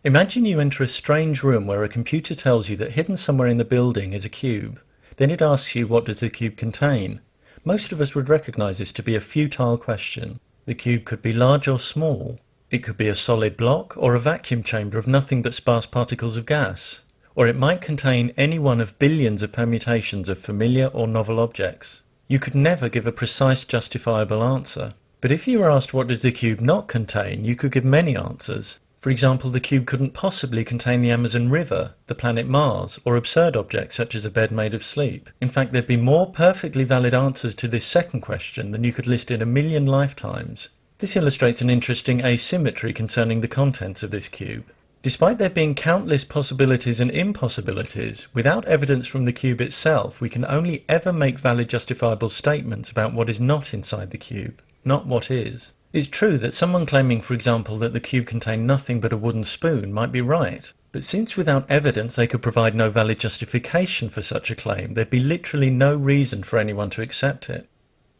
Imagine you enter a strange room where a computer tells you that hidden somewhere in the building is a cube. Then it asks you, what does the cube contain? Most of us would recognize this to be a futile question. The cube could be large or small. It could be a solid block or a vacuum chamber of nothing but sparse particles of gas. Or it might contain any one of billions of permutations of familiar or novel objects. You could never give a precise, justifiable answer. But if you were asked what does the cube not contain, you could give many answers. For example, the cube couldn't possibly contain the Amazon River, the planet Mars, or absurd objects such as a bed made of sleep. In fact, there'd be more perfectly valid answers to this second question than you could list in 1,000,000 lifetimes. This illustrates an interesting asymmetry concerning the contents of this cube. Despite there being countless possibilities and impossibilities, without evidence from the cube itself, we can only ever make valid justifiable statements about what is not inside the cube, not what is. It's true that someone claiming, for example, that the cube contained nothing but a wooden spoon might be right, but since without evidence they could provide no valid justification for such a claim, there'd be literally no reason for anyone to accept it.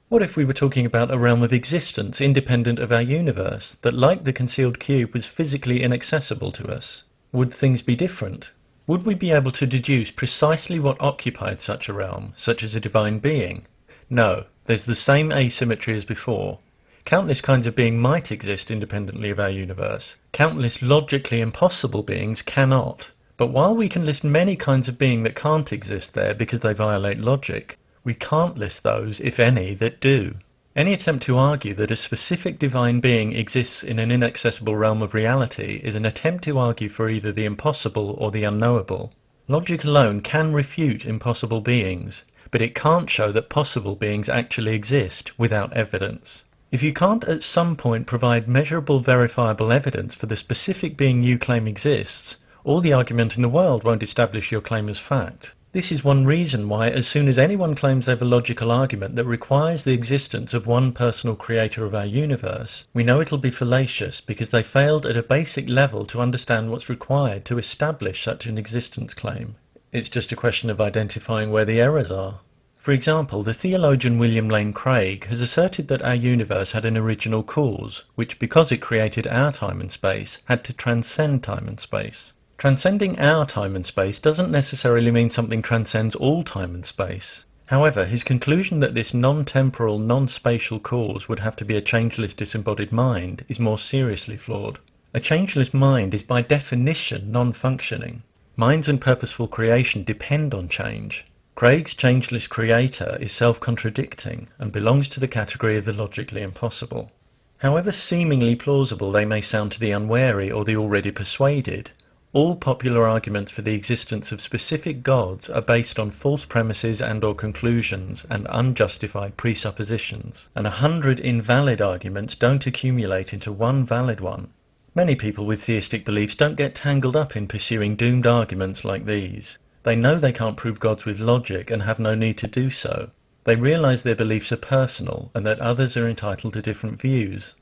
What if we were talking about a realm of existence independent of our universe, that like the concealed cube was physically inaccessible to us? Would things be different? Would we be able to deduce precisely what occupied such a realm, such as a divine being? No, there's the same asymmetry as before. Countless kinds of being might exist independently of our universe. Countless logically impossible beings cannot. But while we can list many kinds of being that can't exist there because they violate logic, we can't list those, if any, that do. Any attempt to argue that a specific divine being exists in an inaccessible realm of reality is an attempt to argue for either the impossible or the unknowable. Logic alone can refute impossible beings, but it can't show that possible beings actually exist without evidence. If you can't at some point provide measurable, verifiable evidence for the specific being you claim exists, all the argument in the world won't establish your claim as fact. This is one reason why, as soon as anyone claims they have a logical argument that requires the existence of one personal creator of our universe, we know it'll be fallacious because they failed at a basic level to understand what's required to establish such an existence claim. It's just a question of identifying where the errors are. For example, the theologian William Lane Craig has asserted that our universe had an original cause, which, because it created our time and space, had to transcend time and space. Transcending our time and space doesn't necessarily mean something transcends all time and space. However, his conclusion that this non-temporal, non-spatial cause would have to be a changeless disembodied mind is more seriously flawed. A changeless mind is by definition non-functioning. Minds and purposeful creation depend on change. Craig's changeless creator is self-contradicting and belongs to the category of the logically impossible. However seemingly plausible they may sound to the unwary or the already persuaded, all popular arguments for the existence of specific gods are based on false premises and/or conclusions and unjustified presuppositions, and 100 invalid arguments don't accumulate into one valid one. Many people with theistic beliefs don't get tangled up in pursuing doomed arguments like these. They know they can't prove gods with logic and have no need to do so. They realize their beliefs are personal and that others are entitled to different views.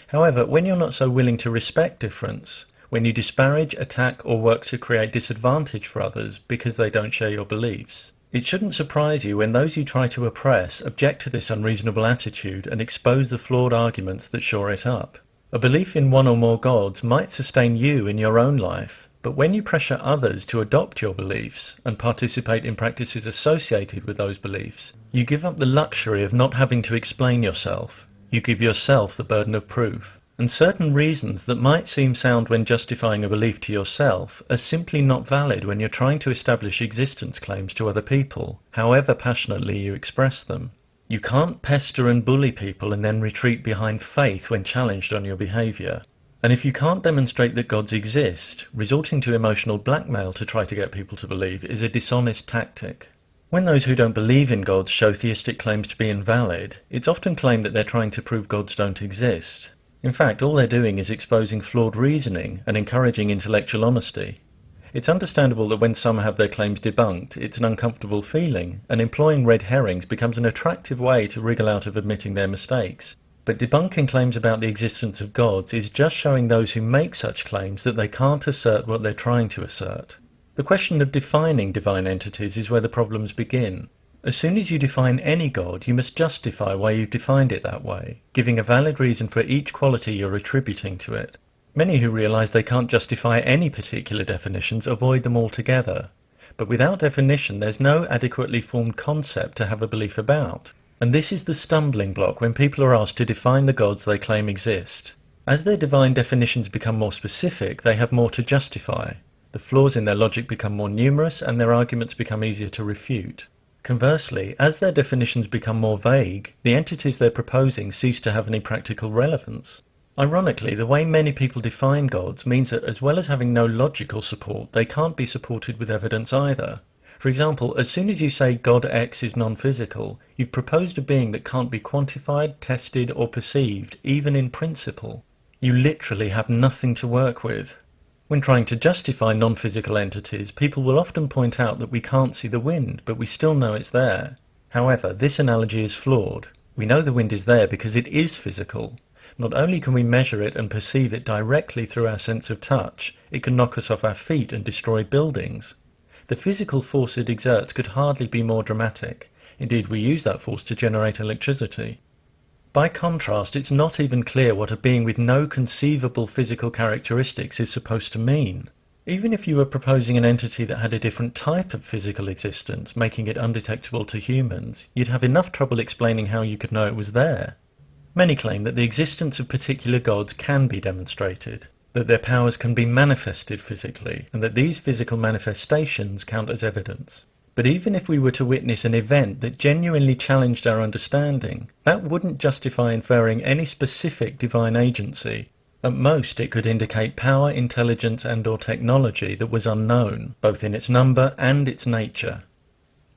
However, when you're not so willing to respect difference, when you disparage, attack, or work to create disadvantage for others because they don't share your beliefs, it shouldn't surprise you when those you try to oppress object to this unreasonable attitude and expose the flawed arguments that shore it up. A belief in one or more gods might sustain you in your own life, but when you pressure others to adopt your beliefs and participate in practices associated with those beliefs, you give up the luxury of not having to explain yourself. You give yourself the burden of proof. And certain reasons that might seem sound when justifying a belief to yourself are simply not valid when you're trying to establish existence claims to other people, however passionately you express them. You can't pester and bully people and then retreat behind faith when challenged on your behaviour. And if you can't demonstrate that gods exist, resorting to emotional blackmail to try to get people to believe is a dishonest tactic. When those who don't believe in gods show theistic claims to be invalid, it's often claimed that they're trying to prove gods don't exist. In fact, all they're doing is exposing flawed reasoning and encouraging intellectual honesty. It's understandable that when some have their claims debunked, it's an uncomfortable feeling, and employing red herrings becomes an attractive way to wriggle out of admitting their mistakes. But debunking claims about the existence of gods is just showing those who make such claims that they can't assert what they're trying to assert. The question of defining divine entities is where the problems begin. As soon as you define any god, you must justify why you've defined it that way, giving a valid reason for each quality you're attributing to it. Many who realize they can't justify any particular definitions avoid them altogether. But without definition, there's no adequately formed concept to have a belief about. And this is the stumbling block when people are asked to define the gods they claim exist. As their divine definitions become more specific, they have more to justify. The flaws in their logic become more numerous and their arguments become easier to refute. Conversely, as their definitions become more vague, the entities they're proposing cease to have any practical relevance. Ironically, the way many people define gods means that as well as having no logical support, they can't be supported with evidence either. For example, as soon as you say God X is non-physical, you've proposed a being that can't be quantified, tested or perceived, even in principle. You literally have nothing to work with. When trying to justify non-physical entities, people will often point out that we can't see the wind, but we still know it's there. However, this analogy is flawed. We know the wind is there because it is physical. Not only can we measure it and perceive it directly through our sense of touch, it can knock us off our feet and destroy buildings. The physical force it exerts could hardly be more dramatic. Indeed, we use that force to generate electricity. By contrast, it's not even clear what a being with no conceivable physical characteristics is supposed to mean. Even if you were proposing an entity that had a different type of physical existence, making it undetectable to humans, you'd have enough trouble explaining how you could know it was there. Many claim that the existence of particular gods can be demonstrated, that their powers can be manifested physically, and that these physical manifestations count as evidence. But even if we were to witness an event that genuinely challenged our understanding, that wouldn't justify inferring any specific divine agency. At most, it could indicate power, intelligence and/or technology that was unknown, both in its number and its nature.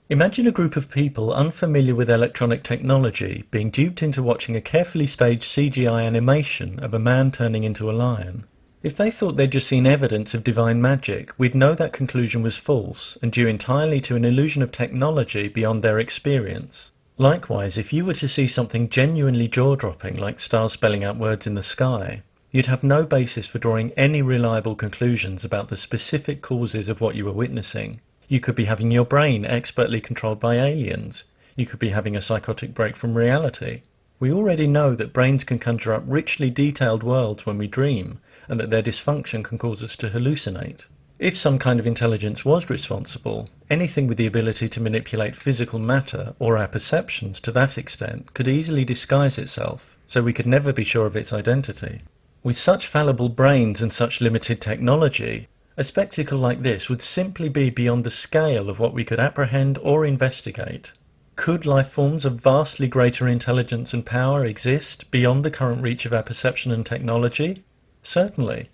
Imagine a group of people unfamiliar with electronic technology being duped into watching a carefully staged CGI animation of a man turning into a lion. If they thought they'd just seen evidence of divine magic, we'd know that conclusion was false and due entirely to an illusion of technology beyond their experience. Likewise, if you were to see something genuinely jaw-dropping like stars spelling out words in the sky, you'd have no basis for drawing any reliable conclusions about the specific causes of what you were witnessing. You could be having your brain expertly controlled by aliens. You could be having a psychotic break from reality. We already know that brains can conjure up richly detailed worlds when we dream, and that their dysfunction can cause us to hallucinate. If some kind of intelligence was responsible, anything with the ability to manipulate physical matter or our perceptions to that extent could easily disguise itself, so we could never be sure of its identity. With such fallible brains and such limited technology, a spectacle like this would simply be beyond the scale of what we could apprehend or investigate. Could life forms of vastly greater intelligence and power exist beyond the current reach of our perception and technology? Certainly.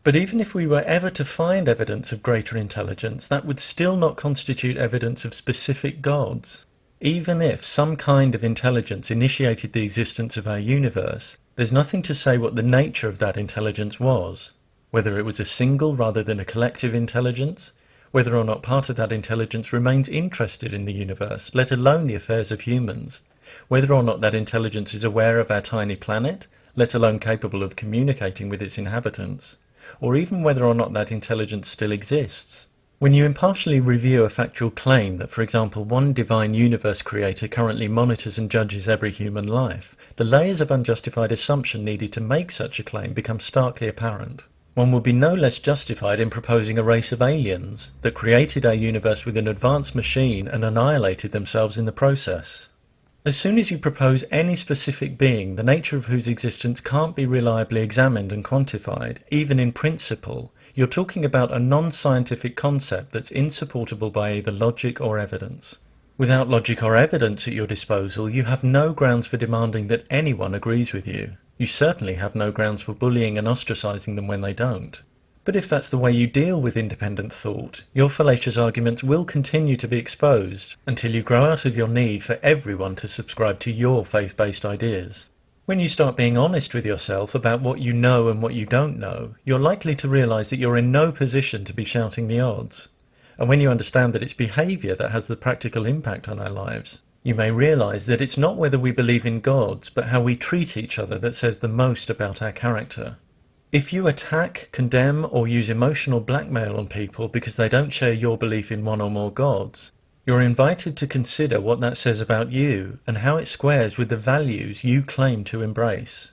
But even if we were ever to find evidence of greater intelligence, that would still not constitute evidence of specific gods. Even if some kind of intelligence initiated the existence of our universe, there's nothing to say what the nature of that intelligence was. Whether it was a single rather than a collective intelligence, whether or not part of that intelligence remains interested in the universe, let alone the affairs of humans, whether or not that intelligence is aware of our tiny planet, let alone capable of communicating with its inhabitants, or even whether or not that intelligence still exists. When you impartially review a factual claim that, for example, one divine universe creator currently monitors and judges every human life, the layers of unjustified assumption needed to make such a claim become starkly apparent. One would be no less justified in proposing a race of aliens that created our universe with an advanced machine and annihilated themselves in the process. As soon as you propose any specific being, the nature of whose existence can't be reliably examined and quantified, even in principle, you're talking about a non-scientific concept that's insupportable by either logic or evidence. Without logic or evidence at your disposal, you have no grounds for demanding that anyone agrees with you. You certainly have no grounds for bullying and ostracizing them when they don't. But if that's the way you deal with independent thought, your fallacious arguments will continue to be exposed until you grow out of your need for everyone to subscribe to your faith-based ideas. When you start being honest with yourself about what you know and what you don't know, you're likely to realize that you're in no position to be shouting the odds. And when you understand that it's behavior that has the practical impact on our lives, you may realize that it's not whether we believe in gods, but how we treat each other that says the most about our character. If you attack, condemn, or use emotional blackmail on people because they don't share your belief in one or more gods, you're invited to consider what that says about you and how it squares with the values you claim to embrace.